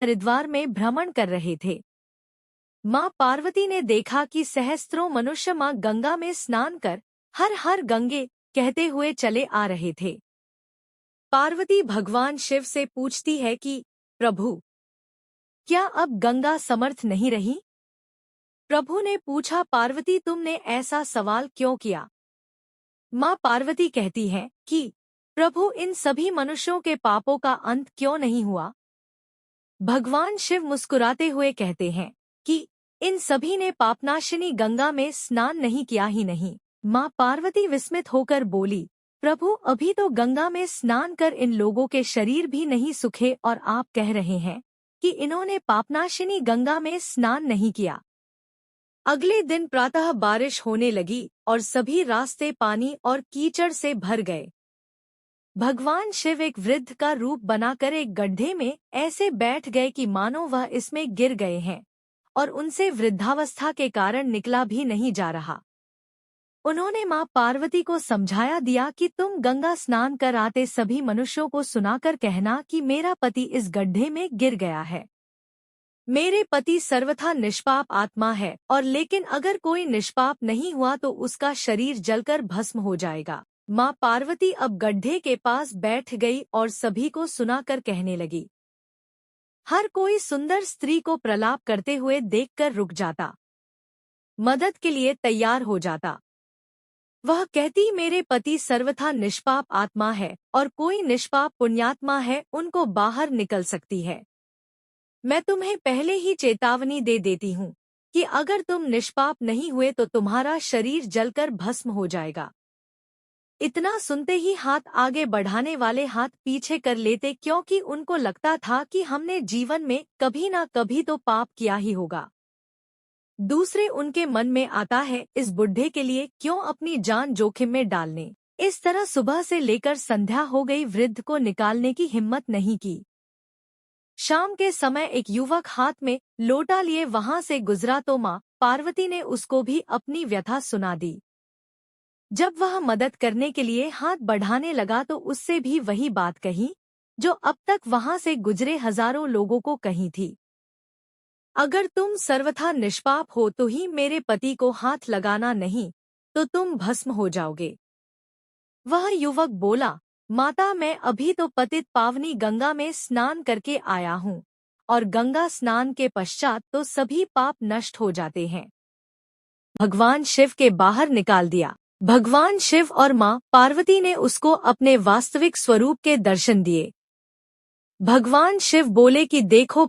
हरिद्वार में भ्रमण कर रहे थे। माँ पार्वती ने देखा कि सहस्त्रों मनुष्य माँ गंगा में स्नान कर हर हर गंगे कहते हुए चले आ रहे थे। पार्वती भगवान शिव से पूछती है कि प्रभु, क्या अब गंगा समर्थ नहीं रही? प्रभु ने पूछा, पार्वती तुमने ऐसा सवाल क्यों किया? माँ पार्वती कहती है कि प्रभु, इन सभी मनुष्यों के पापों का अंत क्यों नहीं हुआ? भगवान शिव मुस्कुराते हुए कहते हैं कि इन सभी ने पापनाशिनी गंगा में स्नान नहीं किया ही नहीं। माँ पार्वती विस्मित होकर बोली, प्रभु, अभी तो गंगा में स्नान कर इन लोगों के शरीर भी नहीं सूखे और आप कह रहे हैं कि इन्होंने पापनाशिनी गंगा में स्नान नहीं किया। अगले दिन प्रातः बारिश होने लगी और सभी रास्ते पानी और कीचड़ से भर गए। भगवान शिव एक वृद्ध का रूप बनाकर एक गड्ढे में ऐसे बैठ गए कि मानो वह इसमें गिर गए हैं और उनसे वृद्धावस्था के कारण निकला भी नहीं जा रहा। उन्होंने माँ पार्वती को समझाया दिया कि तुम गंगा स्नान कर आते सभी मनुष्यों को सुनाकर कहना कि मेरा पति इस गड्ढे में गिर गया है। मेरे पति सर्वथा निष्पाप आत्मा है, और लेकिन अगर कोई निष्पाप नहीं हुआ तो उसका शरीर जलकर भस्म हो जाएगा। माँ पार्वती अब गड्ढे के पास बैठ गई और सभी को सुनाकर कहने लगी। हर कोई सुंदर स्त्री को प्रलाप करते हुए देखकर रुक जाता, मदद के लिए तैयार हो जाता। वह कहती, मेरे पति सर्वथा निष्पाप आत्मा है और कोई निष्पाप पुण्यात्मा है उनको बाहर निकल सकती है। मैं तुम्हें पहले ही चेतावनी दे देती हूँ कि अगर तुम निष्पाप नहीं हुए तो तुम्हारा शरीर जलकर भस्म हो जाएगा। इतना सुनते ही हाथ आगे बढ़ाने वाले हाथ पीछे कर लेते, क्योंकि उनको लगता था कि हमने जीवन में कभी ना कभी तो पाप किया ही होगा। दूसरे उनके मन में आता है, इस बुढ़े के लिए क्यों अपनी जान जोखिम में डालने। इस तरह सुबह से लेकर संध्या हो गई, वृद्ध को निकालने की हिम्मत नहीं की। शाम के समय एक युवक हाथ में लोटा लिए वहां से गुजरा तो माँ पार्वती ने उसको भी अपनी व्यथा सुना दी। जब वह मदद करने के लिए हाथ बढ़ाने लगा तो उससे भी वही बात कही जो अब तक वहां से गुजरे हजारों लोगों को कही थी। अगर तुम सर्वथा निष्पाप हो तो ही मेरे पति को हाथ लगाना, नहीं तो तुम भस्म हो जाओगे। वह युवक बोला, माता, मैं अभी तो पतित पावनी गंगा में स्नान करके आया हूँ और गंगा स्नान के पश्चात तो सभी पाप नष्ट हो जाते हैं। भगवान शिव के बाहर निकाल दिया। भगवान शिव और माँ पार्वती ने उसको अपने वास्तविक स्वरूप के दर्शन दिए। भगवान शिव बोले कि देखो